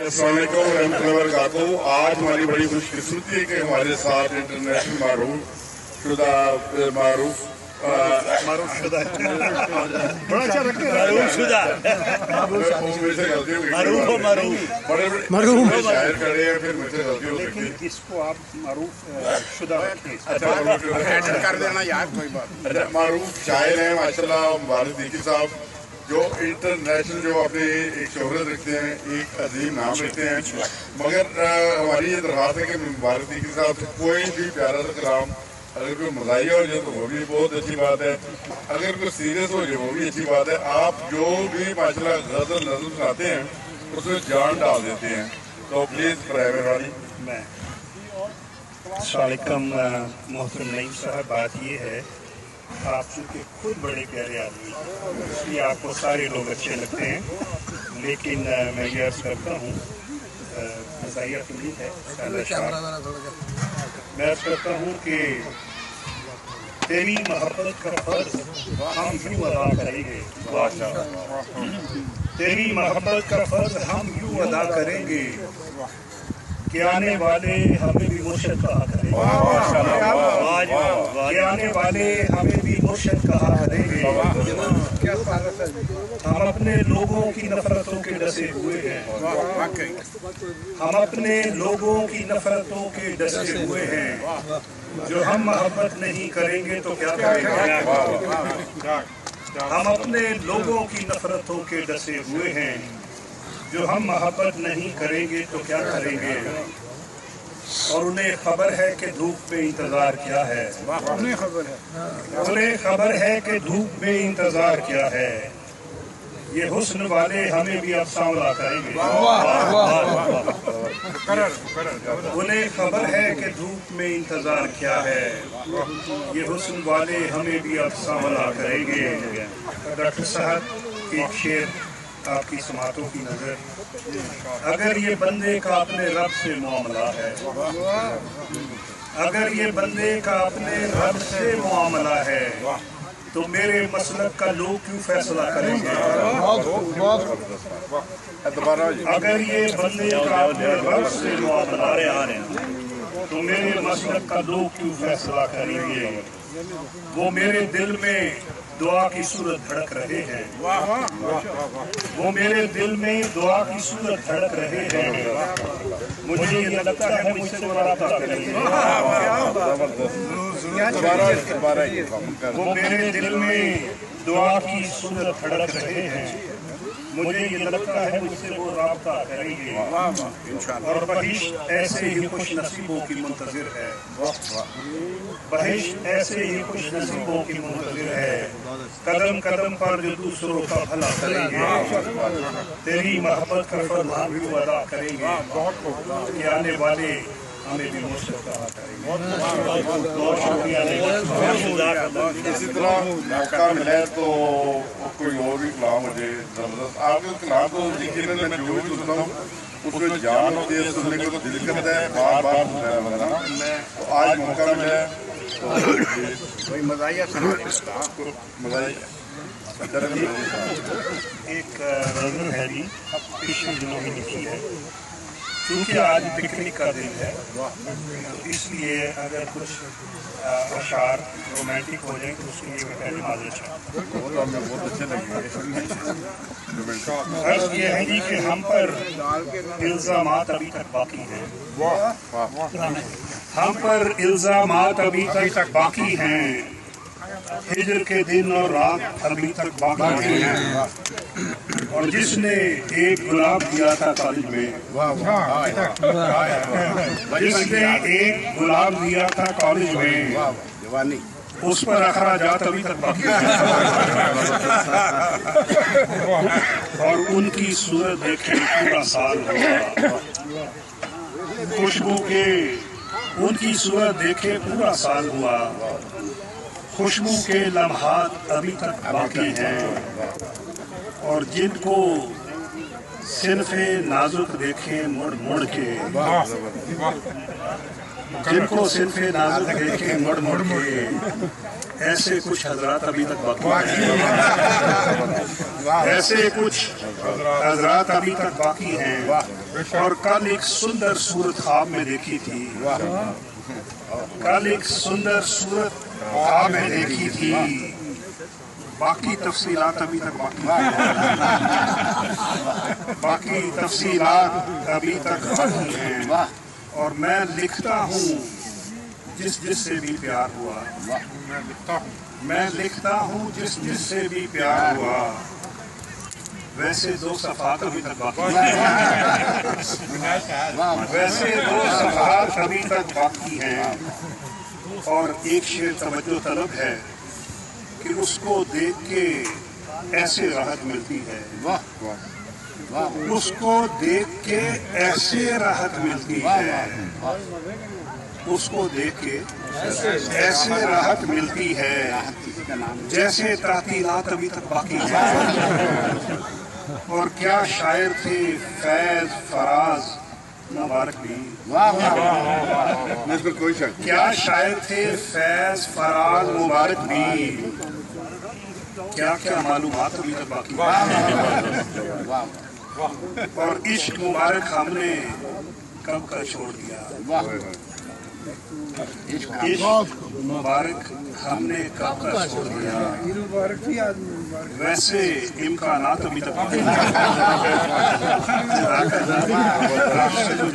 अस्सलाम वालेकुम रहमतुल्लाहि व बरकातहू। आज हमारी बड़ी खुशकिस्मती है कि हमारे साथ इंटरनेशनल मारूफ शुदा बड़ा अच्छा रखते हैं बड़े शायर खड़े हैं, फिर मुझसे गलती हो सकती है। इसको आप मारूफ शुदा रखें। अच्छा कर देना यार, कोई बात। अच्छा, मारूफ शायर हैं माशाल्लाह मुबारक दीकी साहब, जो इंटरनेशनल जो अपने एक शोहरत रखते हैं, एक अजीम नाम रखते हैं। मगर हमारी ये दरख्वास्त है कि मुबारक दीकी साहब से कोई भी प्यारा सा कलाम अगर कोई मज़ाहिया हो जाए तो वो भी बहुत अच्छी बात है, अगर कोई सीरियस हो जाए वो भी अच्छी बात है। आप जो भी माशाल्लाह गज़ल नज़म सुनाते हैं उसमें जान डाल देते हैं, तो प्लीज़ प्राइवेट वाली। अस्सलामुअलैकुम मोहतरम नईम साहब, बात ये है आप चूँकि खुद बड़े प्यारे आदमी इसलिए आपको सारे लोग अच्छे लगते हैं, लेकिन मैं ये अर्ज़ करता हूँ मज़ाहिया तो नहीं है, मैं अर्ज़ करता हूँ कि तेरी मोहब्बत का फर्ज हम यूँ अदा करेंगे, तेरी मोहब्बत का फर्ज हम यूँ अदा करेंगे कि आने वाले हमें भी मुर्शिद कहा करेंगे, कि आने वाले हमें भी मुर्शिद कहा करेंगे। हम अपने लोगों की नफरतों के डसे हुए हैं, हम अपने लोगों की नफरतों के डसे हुए हैं। जो हम मोहब्बत नहीं करेंगे तो क्या करेंगे? हम अपने लोगों की नफरतों के डसे हुए हैं, जो हम मोहब्बत नहीं करेंगे तो क्या करेंगे? और उन्हें खबर है कि धूप में इंतजार क्या है, उन्हें खबर है कि धूप में इंतजार क्या है। ये हुस्न वाले हमें भी अब सांवला करेंगे, उन्हें खबर है कि धूप में इंतजार क्या है। ये हुस्न वाले हमें भी अब सांवला करेंगे। डॉक्टर साहब, एक शेर आपकी समातों की नजर, अगर ये बंदे का अपने रब से मामला है, अगर ये बंदे का अपने रब से मामला है, तो मेरे मसलक का लोग क्यों फैसला करेंगे? अगर ये बंदे का अपने रब से मामला है, तो मेरे मसलक का लोग क्यों फैसला करेंगे? वो मेरे दिल में दुआ की सूरत धड़क रहे हैं, वो मेरे दिल में दुआ की सूरत धड़क रहे हैं। मुझे ये लगता है मुझसे वो राब्ता करेंगे, वो मेरे दिल में दुआ की सूरत धड़क रहे हैं। मुझे ये लगता है मुझसे वो राब्ता करेंगे। और बहिश्त ऐसे ही खुश नसीबों की मुंतजिर है, बहिश्त ऐसे ही खुश नसीबों की मुंतजिर है। कदम कदम पर जो दूसरों का भला करेंगे, तेरी मोहब्बत का फर्ज हम भी अदा करेंगे कि आने वाले हमें भी मुर्शिद कहा करेंगे। बहुत शुक्रिया। इसी तरह मौका मिले तो कोई और भी कलाम मुझे जबरदस्त, आपके कलाम तो यकीनन मैं जो भी सुनता हूँ उसमें जान होती है, सुनने को तो दिल करता है, बार बार सुनता है बंदा। तो आज मौका मिला तो कोई मज़ाहिया सुना एक नज़र है जी, पिछले दिनों में लिखी है। क्योंकि आज पिकनिक का दिन है, इसलिए अगर कुछ अशार रोमांटिक हो जाए तो उसके लिए मैं पहले माजरत चाहता हूँ। बहुत अच्छे लगे। अर्ज़ ये है जी कि हम पर इल्ज़ामात अभी तक बाकी हैं, हम पर इल्ज़ामात अभी तक बाकी हैं। हिजर के दिन और रात अभी तक बाकी हैं। और जिसने एक गुलाब दिया था कॉलेज में, जिसने एक गुलाब दिया था कॉलेज में, उस पर अखराजात अभी तक बाकी हैं। और उनकी सूरत देखे पूरा साल हुआ, खुशबू के उनकी सूरत देखे पूरा साल हुआ। खुशबू के लम्हात अभी तक बाकी हैं। और जिनको सिर्फ नाजुक देखे मुड़ मुड़ के, जिनको सिल्फे नाजुक देखे मुड़ मुड़ के, ऐसे कुछ हजरात अभी तक बाकी हैं, ऐसे कुछ हजरात अभी तक बाकी हैं। और कल एक सुंदर सूरत ख्वाब में देखी थी, कल एक सुंदर सूरत ख्वाब में देखी थी, बाकी तफसीलात अभी तक बाकी हैं, बाकी तफसीलात अभी तक बाकी हैं। और मैं लिखता हूँ जिस जिससे भी प्यार हुआ, मैं लिखता हूँ जिस जिससे भी प्यार हुआ, वैसे दो सफ़ात अभी तक बाकी हैं, वैसे दो सफ़ात अभी तक बाकी हैं। और एक शेर तवज्जो तलब है कि उसको देख के ऐसे राहत मिलती है, उसको देख के ऐसे राहत मिलती है, उसको देख के ऐसे राहत मिलती है, जैसे तातीलात अभी तक बाकी है। और क्या शायर थे फैज फराज मुबारक भी, कोई शक, क्या शायर थे फैज फराज मुबारक भी, क्या क्या मालूमात अभी तक बाकी है। और इश्क मुबारक हमने कब का छोड़ दिया, इश्क मुबारक हमने कब का छोड़ दिया, वैसे इम्कानात अभी तक